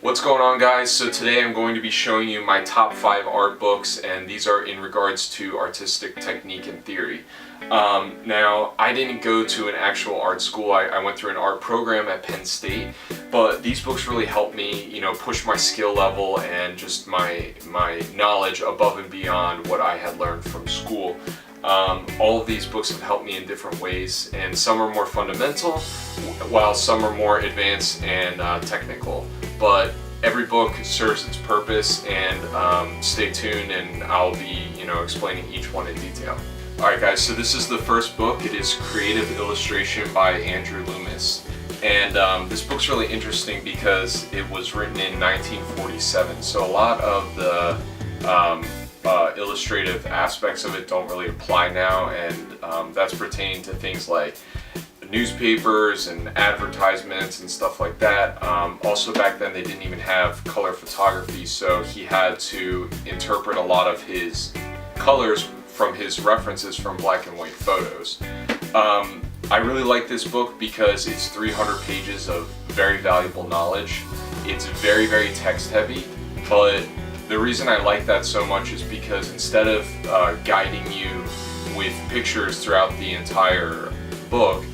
What's going on, guys? So today I'm going to be showing you my top 5 art books, and these are in regards to artistic technique and theory. Now, I didn't go to an actual art school. I went through an art program at Penn State, but these books really helped me, push my skill level and just my knowledge above and beyond what I had learned from school. All of these books have helped me in different ways, and some are more fundamental, while some are more advanced and technical. But every book serves its purpose, and stay tuned and I'll be, explaining each one in detail. Alright guys, so this is the first book. It is Creative Illustration by Andrew Loomis. And this book's really interesting because it was written in 1947, so a lot of the illustrative aspects of it don't really apply now, and that's pertaining to things like newspapers and advertisements and stuff like that. Also back then they didn't even have color photography, so he had to interpret a lot of his colors from his references from black and white photos. I really like this book because it's 300 pages of very valuable knowledge. It's very, very text heavy, but the reason I like that so much is because instead of guiding you with pictures throughout the entire book,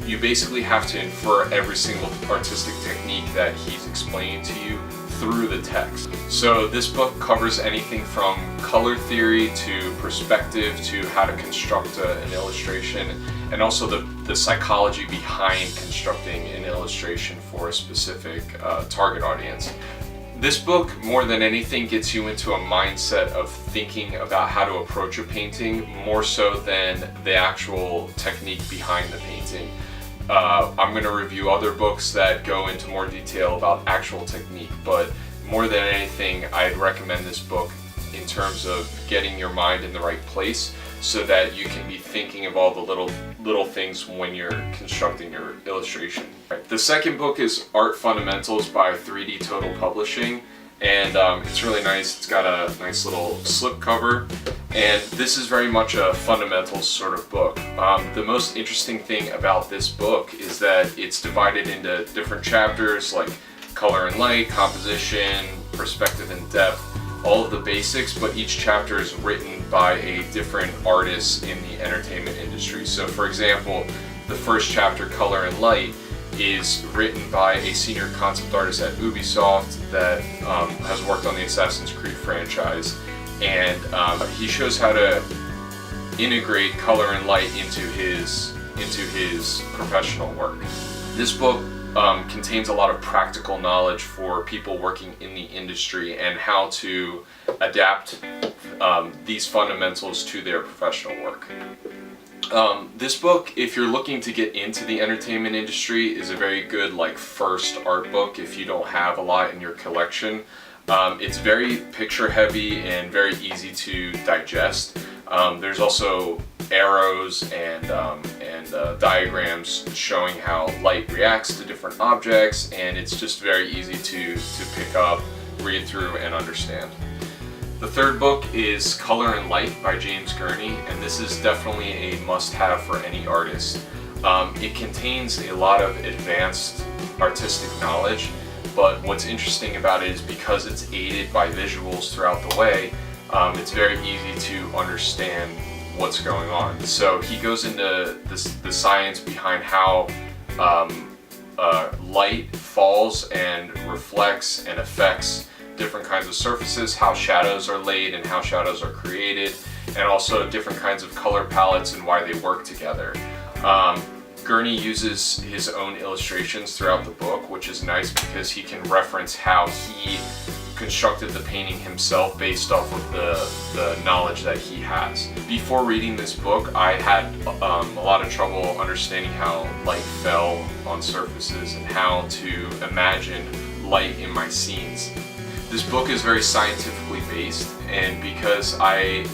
you basically have to infer every single artistic technique that he's explaining to you through the text. So this book covers anything from color theory to perspective to how to construct an illustration, and also the psychology behind constructing an illustration for a specific target audience. This book, more than anything, gets you into a mindset of thinking about how to approach a painting more so than the actual technique behind the painting. I'm going to review other books that go into more detail about actual technique, but more than anything, I'd recommend this book in terms of getting your mind in the right place so that you can be thinking of all the little things when you're constructing your illustration. The second book is Art Fundamentals by 3D Total Publishing, and it's really nice. It's got a nice little slip cover, and this is very much a fundamentals sort of book. The most interesting thing about this book is that it's divided into different chapters like color and light, composition, perspective and depth, all of the basics, but each chapter is written by a different artist in the entertainment industry. So for example, the first chapter, Color and Light, is written by a senior concept artist at Ubisoft that has worked on the Assassin's Creed franchise, and he shows how to integrate color and light into his professional work. This book contains a lot of practical knowledge for people working in the industry and how to adapt these fundamentals to their professional work. This book, if you're looking to get into the entertainment industry, is a very good first art book if you don't have a lot in your collection. It's very picture heavy and very easy to digest. There's also arrows and diagrams showing how light reacts to different objects, and it's just very easy to pick up, read through, and understand. The third book is Color and Light by James Gurney, and this is definitely a must-have for any artist. It contains a lot of advanced artistic knowledge, but what's interesting about it is because it's aided by visuals throughout the way, it's very easy to understand what's going on. So he goes into the science behind how light falls and reflects and affects different kinds of surfaces, how shadows are laid and how shadows are created, and also different kinds of color palettes and why they work together. Gurney uses his own illustrations throughout the book, which is nice because he can reference how he constructed the painting himself based off of the knowledge that he has. Before reading this book, I had a lot of trouble understanding how light fell on surfaces and how to imagine light in my scenes. This book is very scientifically based, and because I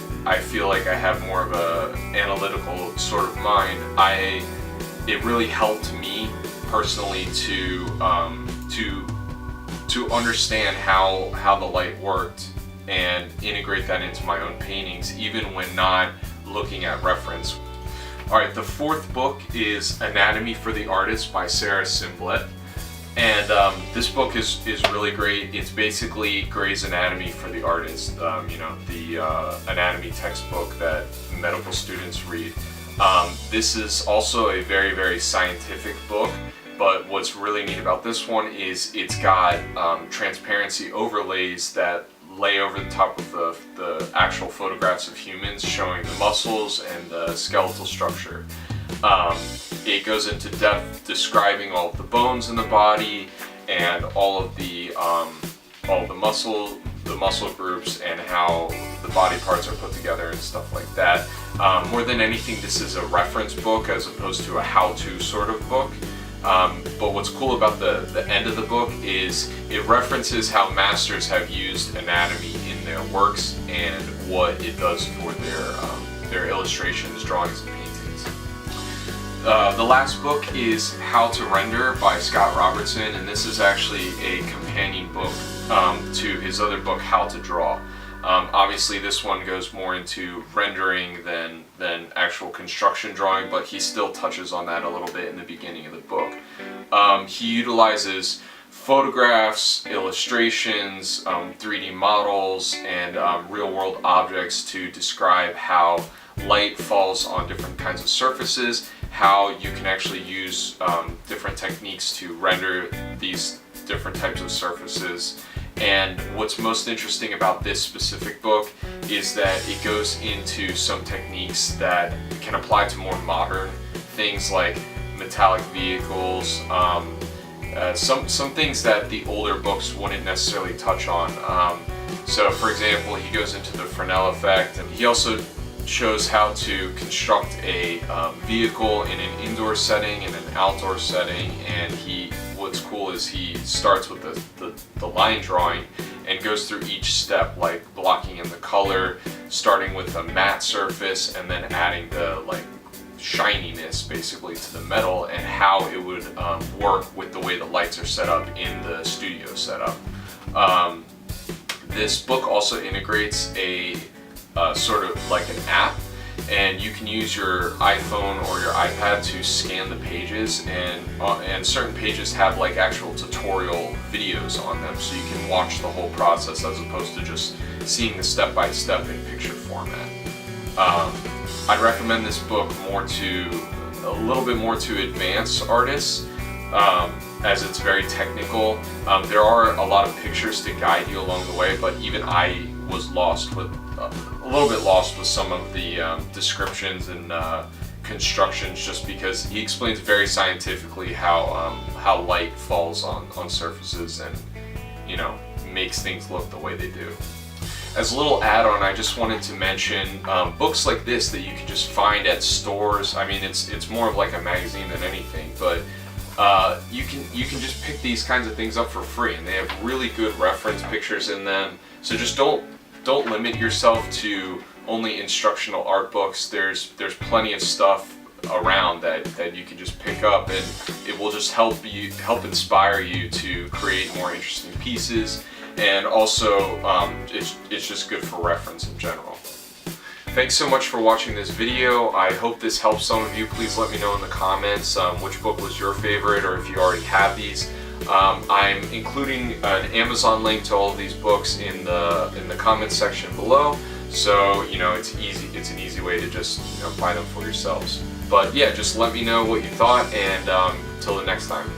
feel like I have more of an analytical sort of mind, it really helped me personally to understand how the light worked and integrate that into my own paintings, even when not looking at reference. Alright, the fourth book is Anatomy for the Artist by Sarah Simblett. And this book is really great. It's basically Grey's Anatomy for the artist, you know, the anatomy textbook that medical students read. This is also a very, very scientific book, but what's really neat about this one is it's got transparency overlays that lay over the top of the actual photographs of humans, showing the muscles and the skeletal structure. It goes into depth describing all of the bones in the body and all of the muscle groups and how the body parts are put together and stuff like that. More than anything, this is a reference book as opposed to a how-to sort of book. But what's cool about the end of the book is it references how masters have used anatomy in their works and what it does for their illustrations, drawings, and paintings. The last book is How to Render by Scott Robertson, and this is actually a companion book to his other book, How to Draw. Obviously this one goes more into rendering than actual construction drawing, but he still touches on that a little bit in the beginning of the book. He utilizes photographs, illustrations, 3D models, and real-world objects to describe how light falls on different kinds of surfaces, how you can actually use different techniques to render these different types of surfaces. And what's most interesting about this specific book is that it goes into some techniques that can apply to more modern things like metallic vehicles, some things that the older books wouldn't necessarily touch on. So for example, he goes into the Fresnel effect, and he also shows how to construct a vehicle in an indoor setting and an outdoor setting. And what's cool is he starts with the line drawing and goes through each step, like blocking in the color, starting with a matte surface and then adding the shininess basically to the metal, and how it would work with the way the lights are set up in the studio setup. This book also integrates a sort of like an app, and you can use your iPhone or your iPad to scan the pages, and certain pages have like actual tutorial videos on them, so you can watch the whole process as opposed to just seeing the step-by-step in picture format. I'd recommend this book a little bit more to advanced artists, as it's very technical. There are a lot of pictures to guide you along the way, but even I was a little bit lost with some of the descriptions and constructions, just because he explains very scientifically how light falls on surfaces and, you know, makes things look the way they do. As a little add-on, I just wanted to mention books like this that you can just find at stores. I mean, it's more of like a magazine than anything, but you can just pick these kinds of things up for free, and they have really good reference pictures in them. So just don't limit yourself to only instructional art books. There's plenty of stuff around that you can just pick up, and it will just help inspire you to create more interesting pieces. And also, it's just good for reference in general. Thanks so much for watching this video. I hope this helps some of you. Please let me know in the comments which book was your favorite, or if you already have these. I'm including an Amazon link to all of these books in the comments section below, so you know it's an easy way to just buy them for yourselves. But yeah, just let me know what you thought, and till the next time.